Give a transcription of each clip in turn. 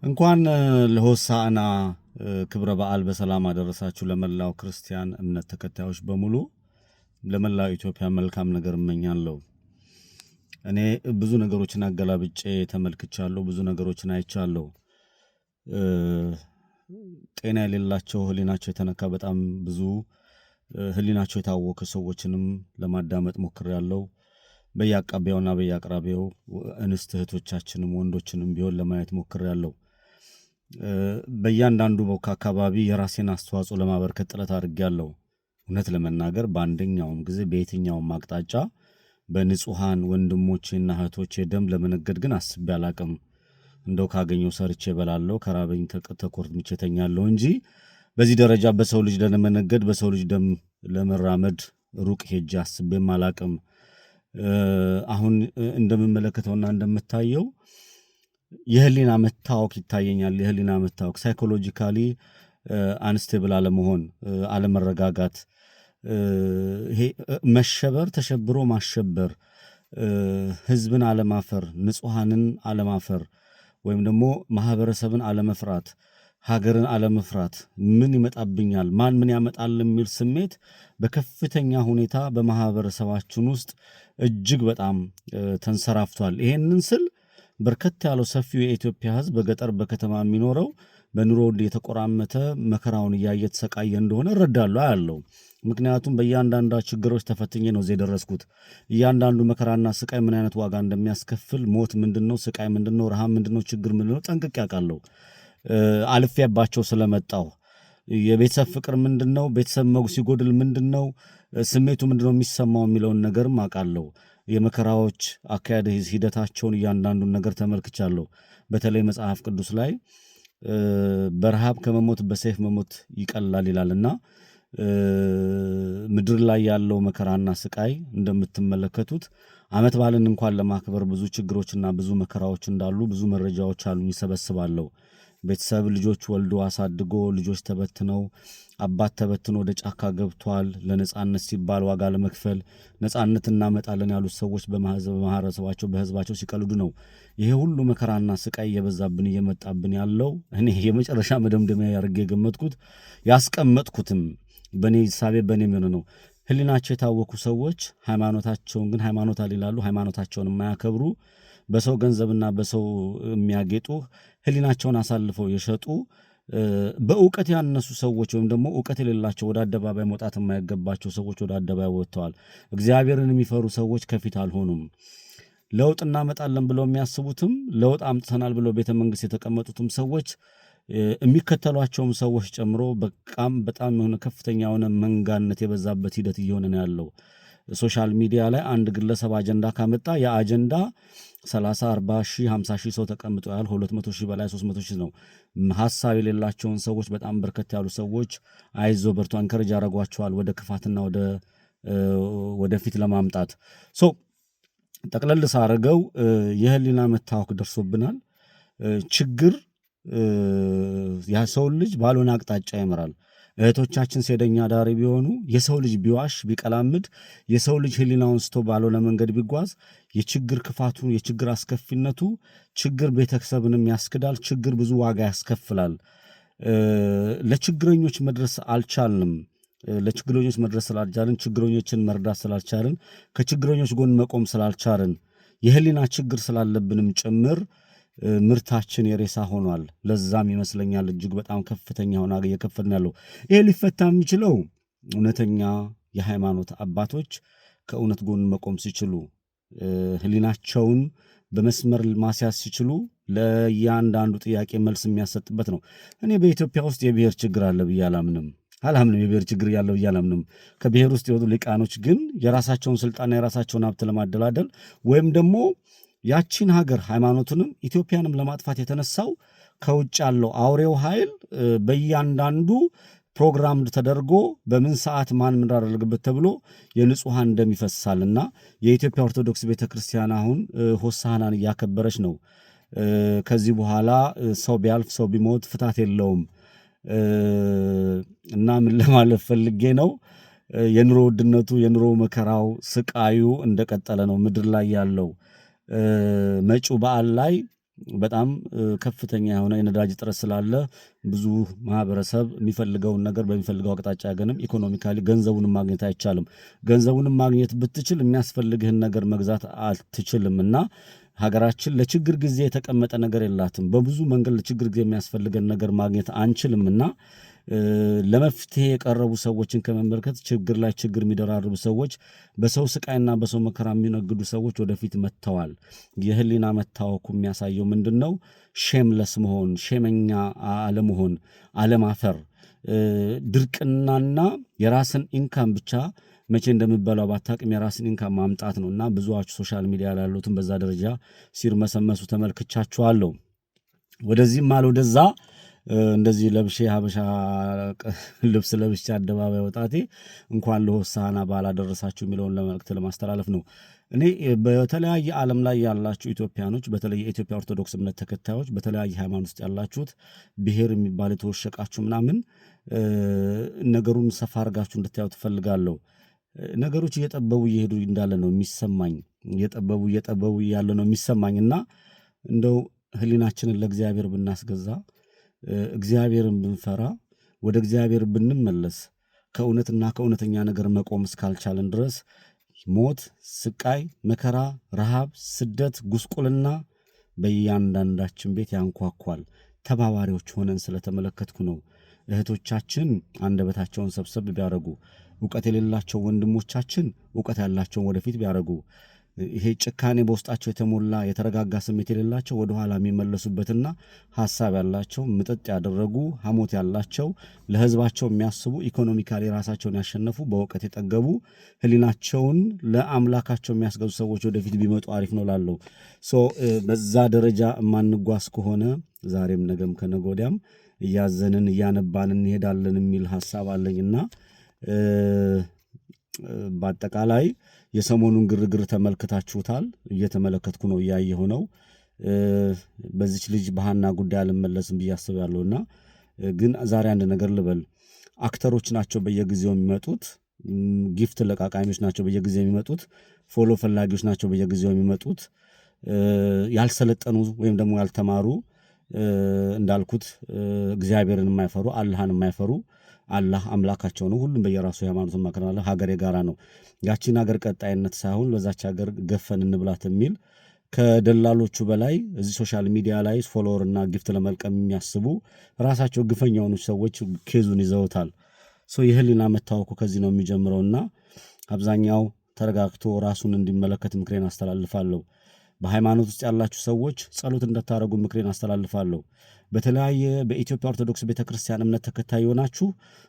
እንኳን ለሆሳዕና ክብረ በዓል በሰላም አደረሳችሁ። ለመላው ክርስቲያን እምነት ተከታዮች በሙሉ ለመላው ኢትዮጵያ መልካም ነገር እመኛለሁ። እኔ ብዙ ነገሮችን አገላብጬ ተመልክቻለሁ፣ ብዙ ነገሮችን አይቻለሁ። ጤና የሌላቸው ህሊናቸው የተነካ በጣም ብዙ ህሊናቸው የታወከ ሰዎችንም ለማዳመጥ ሞክሬያለሁ። በየአቃቢያውና በየአቅራቢያው እንስት እህቶቻችንም ወንዶችንም ቢሆን ለማየት ሞክሬያለሁ። በእያንዳንዱ አካባቢ የራሴን አስተዋጽኦ ለማበርከት ጥረት አድርጌያለሁ። እውነት ለመናገር በአንደኛውም ጊዜ በየትኛውም አቅጣጫ በንጹሃን ወንድሞቼና እህቶቼ ደም ለመነገድ ግን አስቤ አላቅም። እንደው ካገኘው ሰርቼ እበላለሁ፣ ከራበኝ ተኮርትምቼ እተኛለሁ እንጂ በዚህ ደረጃ በሰው ልጅ ለመነገድ በሰው ልጅ ደም ለመራመድ ሩቅ ሄጄ አስቤም አላቅም። አሁን እንደምመለከተውና እንደምታየው የህሊና መታወክ ይታየኛል። የህሊና መታወክ ሳይኮሎጂካሊ አንስቴብል አለመሆን፣ አለመረጋጋት፣ ይሄ መሸበር፣ ተሸብሮ ማሸበር፣ ህዝብን አለማፈር፣ ንጹሃንን አለማፈር ወይም ደግሞ ማህበረሰብን አለመፍራት፣ ሀገርን አለመፍራት፣ ምን ይመጣብኛል ማን ምን ያመጣል የሚል ስሜት በከፍተኛ ሁኔታ በማህበረሰባችን ውስጥ እጅግ በጣም ተንሰራፍቷል። ይሄንን ስል በርከት ያለው ሰፊው የኢትዮጵያ ህዝብ በገጠር በከተማ የሚኖረው በኑሮ የተቆራመተ መከራውን እያየ ተሰቃየ እንደሆነ እረዳለሁ አያለው። ምክንያቱም በእያንዳንዱ ችግሮች ተፈትኜ ነው እዚህ የደረስኩት። እያንዳንዱ መከራና ስቃይ ምን አይነት ዋጋ እንደሚያስከፍል፣ ሞት ምንድነው፣ ስቃይ ምንድነው፣ ረሃብ ምንድነው፣ ችግር ምንድነው ጠንቅቄ አውቃለሁ። አልፌያባቸው ስለመጣሁ የቤተሰብ ፍቅር ምንድነው፣ ቤተሰብ ሲጎድል ምንድነው፣ ስሜቱ ምንድነው የሚሰማው የሚለውን ነገርም አውቃለሁ። የመከራዎች አካሄድ ሂደታቸውን እያንዳንዱን ነገር ተመልክቻለሁ። በተለይ መጽሐፍ ቅዱስ ላይ በረሃብ ከመሞት በሰይፍ መሞት ይቀላል ይላልና ምድር ላይ ያለው መከራና ስቃይ እንደምትመለከቱት ዓመት በዓልን እንኳን ለማክበር ብዙ ችግሮችና ብዙ መከራዎች እንዳሉ ብዙ መረጃዎች አሉ ይሰበስባለሁ። ቤተሰብ ልጆች ወልዶ አሳድጎ ልጆች ተበትነው አባት ተበትኖ ወደ ጫካ ገብቷል ለነጻነት ሲባል ዋጋ ለመክፈል ነጻነት እናመጣለን ያሉት ሰዎች በማህበረሰባቸው በህዝባቸው ሲቀልዱ ነው ይሄ ሁሉ መከራና ስቃይ እየበዛብን እየመጣብን ያለው። እኔ የመጨረሻ መደምደሚያ ያርጌ የገመትኩት ያስቀመጥኩትም በኔ ሐሳቤ በኔ ምን ነው ህሊናቸው የታወኩ ሰዎች ሃይማኖታቸውን ግን ሃይማኖት አልላሉ ሃይማኖታቸውን የማያከብሩ በሰው ገንዘብና በሰው የሚያጌጡ ህሊናቸውን አሳልፈው የሸጡ በእውቀት ያነሱ ሰዎች ወይም ደግሞ እውቀት የሌላቸው ወደ አደባባይ መውጣት የማይገባቸው ሰዎች ወደ አደባባይ ወጥተዋል። እግዚአብሔርን የሚፈሩ ሰዎች ከፊት አልሆኑም። ለውጥ እናመጣለን ብለው የሚያስቡትም ለውጥ አምጥተናል ብለው ቤተ መንግስት የተቀመጡትም ሰዎች የሚከተሏቸውም ሰዎች ጨምሮ በጣም የሆነ ከፍተኛ የሆነ መንጋነት የበዛበት ሂደት እየሆነ ነው ያለው። ሶሻል ሚዲያ ላይ አንድ ግለሰብ አጀንዳ ካመጣ ያ አጀንዳ 30 40 ሺህ 50 ሺህ ሰው ተቀምጦ ያል 200 ሺህ በላይ 300 ሺህ ነው። ሐሳብ የሌላቸውን ሰዎች በጣም በርከት ያሉ ሰዎች አይዞ በርቱ አንከረጅ ያደርጓቸዋል ወደ ክፋትና ወደፊት ለማምጣት። ጠቅለል ሳረገው የህሊና መታወክ ደርሶብናል። ችግር ያ ሰው ልጅ ባልሆነ አቅጣጫ ይመራል። እህቶቻችን ሴደኛ ዳሪ ቢሆኑ የሰው ልጅ ቢዋሽ ቢቀላምድ የሰው ልጅ ህሊናውን ስቶ ባልሆነ መንገድ ቢጓዝ የችግር ክፋቱ የችግር አስከፊነቱ ችግር ቤተሰብንም ያስክዳል። ችግር ብዙ ዋጋ ያስከፍላል። ለችግረኞች መድረስ አልቻልንም። ለችግረኞች መድረስ ስላልቻልን ችግረኞችን መርዳት ስላልቻልን ከችግረኞች ጎን መቆም ስላልቻልን የህሊና ችግር ስላለብንም ጭምር ምርታችን የሬሳ ሆኗል። ለዛም ይመስለኛል እጅግ በጣም ከፍተኛ ሆና እየከፈልን ያለው። ይሄ ሊፈታ የሚችለው እውነተኛ የሃይማኖት አባቶች ከእውነት ጎን መቆም ሲችሉ፣ ህሊናቸውን በመስመር ማስያዝ ሲችሉ፣ ለእያንዳንዱ ጥያቄ መልስ የሚያሰጥበት ነው። እኔ በኢትዮጵያ ውስጥ የብሔር ችግር አለ ብዬ አላምንም። የብሔር ችግር ያለው ብዬ አላምንም። ከብሔር ውስጥ የወጡ ሊቃኖች ግን የራሳቸውን ስልጣንና የራሳቸውን ሀብት ለማደላደል ወይም ደግሞ ያቺን ሀገር ሃይማኖቱንም ኢትዮጵያንም ለማጥፋት የተነሳው ከውጭ ያለው አውሬው ኃይል በእያንዳንዱ ፕሮግራም ተደርጎ በምን ሰዓት ማን ምን አደረገበት ተብሎ የንጹሃን ደም ይፈሳልና የኢትዮጵያ ኦርቶዶክስ ቤተክርስቲያን አሁን ሆሳዕናን እያከበረች ነው። ከዚህ በኋላ ሰው ቢያልፍ ሰው ቢሞት ፍታት የለውም እና ምን ለማለት ፈልጌ ነው የኑሮ ውድነቱ የኑሮ መከራው ስቃዩ እንደቀጠለ ነው ምድር ላይ ያለው። መጪው በዓል ላይ በጣም ከፍተኛ የሆነ የነዳጅ እጥረት ስላለ ብዙ ማህበረሰብ የሚፈልገውን ነገር በሚፈልገው አቅጣጫ ያገንም ኢኮኖሚካሊ ገንዘቡንም ማግኘት አይቻልም። ገንዘቡንም ማግኘት ብትችል የሚያስፈልግህን ነገር መግዛት አትችልምና ሀገራችን ለችግር ጊዜ የተቀመጠ ነገር የላትም። በብዙ መንገድ ለችግር ጊዜ የሚያስፈልገን ነገር ማግኘት አንችልምና ለመፍትሄ የቀረቡ ሰዎችን ከመመልከት ችግር ላይ ችግር የሚደራርቡ ሰዎች፣ በሰው ስቃይና በሰው መከራ የሚነግዱ ሰዎች ወደፊት መጥተዋል። የህሊና መታወኩ የሚያሳየው ምንድን ነው? ሼምለስ መሆን፣ ሼመኛ አለመሆን፣ አለማፈር፣ ድርቅናና የራስን ኢንካም ብቻ መቼ እንደምበላው ባታቅም የራስን ኢንካም ማምጣት ነው እና ብዙዎች ሶሻል ሚዲያ ላሉትን በዛ ደረጃ ሲርመሰመሱ ተመልክቻችኋለሁ። ወደዚህም አለ ወደዛ እንደዚህ ለብሼ ሀበሻ ልብስ ለብሼ አደባባይ ወጣቴ እንኳን ለሆሳዕና በዓል አደረሳችሁ የሚለውን ለመልእክት ለማስተላለፍ ነው። እኔ በተለያየ ዓለም ላይ ያላችሁ ኢትዮጵያኖች፣ በተለይ የኢትዮጵያ ኦርቶዶክስ እምነት ተከታዮች፣ በተለያየ ሃይማኖት ውስጥ ያላችሁት ብሔር የሚባል የተወሸቃችሁ ምናምን ነገሩን ሰፋ አድርጋችሁ እንድታዩ ትፈልጋለሁ። ነገሮች እየጠበቡ እየሄዱ እንዳለ ነው የሚሰማኝ። እየጠበቡ ያለ ነው የሚሰማኝና እንደው ህሊናችንን ለእግዚአብሔር ብናስገዛ፣ እግዚአብሔርን ብንፈራ፣ ወደ እግዚአብሔር ብንመለስ፣ ከእውነትና ከእውነተኛ ነገር መቆም እስካልቻለን ድረስ ሞት፣ ስቃይ፣ መከራ፣ ረሃብ፣ ስደት፣ ጉስቁልና በእያንዳንዳችን ቤት ያንኳኳል። ተባባሪዎች ሆነን ስለተመለከትኩ ነው። እህቶቻችን አንደበታቸውን ሰብሰብ ቢያደርጉ፣ እውቀት የሌላቸው ወንድሞቻችን እውቀት ያላቸውን ወደፊት ቢያደርጉ፣ ይሄ ጭካኔ በውስጣቸው የተሞላ የተረጋጋ ስሜት የሌላቸው ወደኋላ የሚመለሱበትና ሐሳብ ያላቸው ምጥጥ ያደረጉ ሐሞት ያላቸው ለሕዝባቸው የሚያስቡ ኢኮኖሚካሊ ራሳቸውን ያሸነፉ በእውቀት የጠገቡ ህሊናቸውን ለአምላካቸው የሚያስገዙ ሰዎች ወደፊት ቢመጡ አሪፍ ነው ላለው በዛ ደረጃ የማንጓዝ ከሆነ ዛሬም ነገም ከነገ ወዲያም እያዘንን እያነባን እንሄዳለን የሚል ሐሳብ አለኝና በአጠቃላይ የሰሞኑን ግርግር ተመልክታችሁታል። እየተመለከትኩ ነው፣ እያየሁ ነው። በዚች ልጅ በሃና ጉዳይ አልመለስም ብዬ አስባለሁና ግን ዛሬ አንድ ነገር ልበል። አክተሮች ናቸው በየጊዜው የሚመጡት፣ ጊፍት ለቃቃሚዎች ናቸው በየጊዜው የሚመጡት፣ ፎሎ ፈላጊዎች ናቸው በየጊዜው የሚመጡት፣ ያልሰለጠኑ ወይም ደግሞ ያልተማሩ እንዳልኩት እግዚአብሔርን የማይፈሩ አላህን የማይፈሩ አላህ አምላካቸው ነው። ሁሉም በየራሱ ሃይማኖትን ማከናለ ሀገር የጋራ ነው። ያቺን ሀገር ቀጣይነት ሳይሆን በዛች ሀገር ገፈን እንብላት የሚል ከደላሎቹ በላይ እዚህ ሶሻል ሚዲያ ላይ ፎሎወር እና ጊፍት ለመልቀም የሚያስቡ ራሳቸው ግፈኛ የሆኑ ሰዎች ኬዙን ይዘውታል። የህሊና መታወኩ ከዚህ ነው የሚጀምረውና አብዛኛው ተረጋግቶ ራሱን እንዲመለከት ምክሬን አስተላልፋለሁ። በሃይማኖት ውስጥ ያላችሁ ሰዎች ጸሎት እንድታደርጉ ምክሬን አስተላልፋለሁ። በተለያየ በኢትዮጵያ ኦርቶዶክስ ቤተክርስቲያን እምነት ተከታይ ሆናችሁ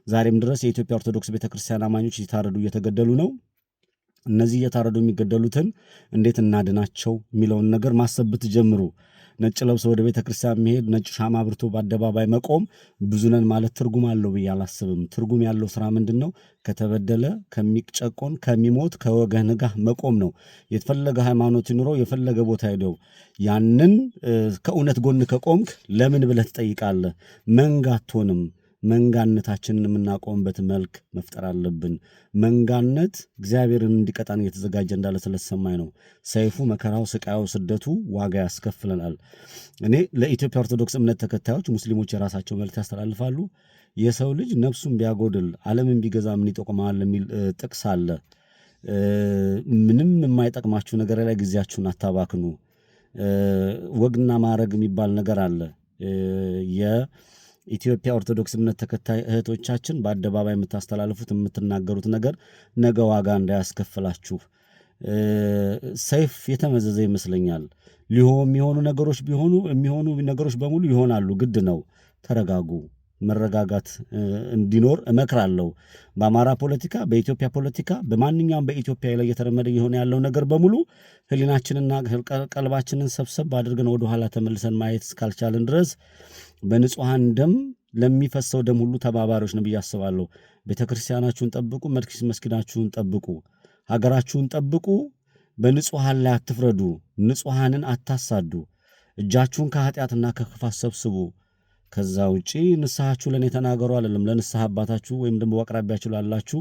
ዛሬም ድረስ የኢትዮጵያ ኦርቶዶክስ ቤተክርስቲያን አማኞች እየታረዱ እየተገደሉ ነው። እነዚህ እየታረዱ የሚገደሉትን እንዴት እናድናቸው የሚለውን ነገር ማሰብ ብትጀምሩ፣ ነጭ ለብሶ ወደ ቤተክርስቲያን መሄድ፣ ነጭ ሻማ አብርቶ በአደባባይ መቆም ብዙ ነን ማለት ትርጉም አለው ብዬ አላስብም። ትርጉም ያለው ስራ ምንድን ነው? ከተበደለ፣ ከሚጨቆን፣ ከሚሞት ከወገን ጋር መቆም ነው። የፈለገ ሃይማኖት ይኑረው፣ የፈለገ ቦታ ሄደው ያንን ከእውነት ጎን ከቆምክ ለምን ብለህ ትጠይቃለህ። መንጋ አትሆንም። መንጋነታችንን የምናቆምበት መልክ መፍጠር አለብን። መንጋነት እግዚአብሔርን እንዲቀጣን እየተዘጋጀ እንዳለ ስለተሰማኝ ነው። ሰይፉ፣ መከራው፣ ስቃዩ፣ ስደቱ ዋጋ ያስከፍለናል። እኔ ለኢትዮጵያ ኦርቶዶክስ እምነት ተከታዮች ሙስሊሞች የራሳቸው መልእክት ያስተላልፋሉ። የሰው ልጅ ነፍሱን ቢያጎድል ዓለምን ቢገዛ ምን ይጠቅመዋል የሚል ጥቅስ አለ። ምንም የማይጠቅማችሁ ነገር ላይ ጊዜያችሁን አታባክኑ። ወግና ማዕረግ የሚባል ነገር አለ። የኢትዮጵያ ኦርቶዶክስ እምነት ተከታይ እህቶቻችን በአደባባይ የምታስተላልፉት የምትናገሩት ነገር ነገ ዋጋ እንዳያስከፍላችሁ። ሰይፍ የተመዘዘ ይመስለኛል። የሚሆኑ ነገሮች በሙሉ ይሆናሉ። ግድ ነው። ተረጋጉ። መረጋጋት እንዲኖር እመክራለሁ። በአማራ ፖለቲካ፣ በኢትዮጵያ ፖለቲካ፣ በማንኛውም በኢትዮጵያ ላይ እየተረመደ የሆነ ያለው ነገር በሙሉ ህሊናችንና ቀልባችንን ሰብሰብ አድርገን ወደኋላ ተመልሰን ማየት እስካልቻልን ድረስ በንጹሐን ደም ለሚፈሰው ደም ሁሉ ተባባሪዎች ነው ብዬ አስባለሁ። ቤተክርስቲያናችሁን ጠብቁ፣ መስጊዳችሁን ጠብቁ፣ ሀገራችሁን ጠብቁ። በንጹሐን ላይ አትፍረዱ፣ ንጹሐንን አታሳዱ። እጃችሁን ከኃጢአትና ከክፋት ሰብስቡ። ከዛ ውጪ ንስሐችሁ ለኔ ተናገሩ አይደለም። ለንስሐ አባታችሁ ወይም ደግሞ አቅራቢያችሁ ላላችሁ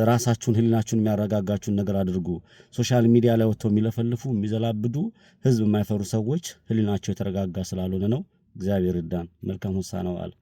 ራሳችሁን ህሊናችሁን የሚያረጋጋችሁን ነገር አድርጉ። ሶሻል ሚዲያ ላይ ወጥተው የሚለፈልፉ የሚዘላብዱ ህዝብ የማይፈሩ ሰዎች ህሊናቸው የተረጋጋ ስላልሆነ ነው። እግዚአብሔር ይርዳን። መልካም ሆሳዕና በዓል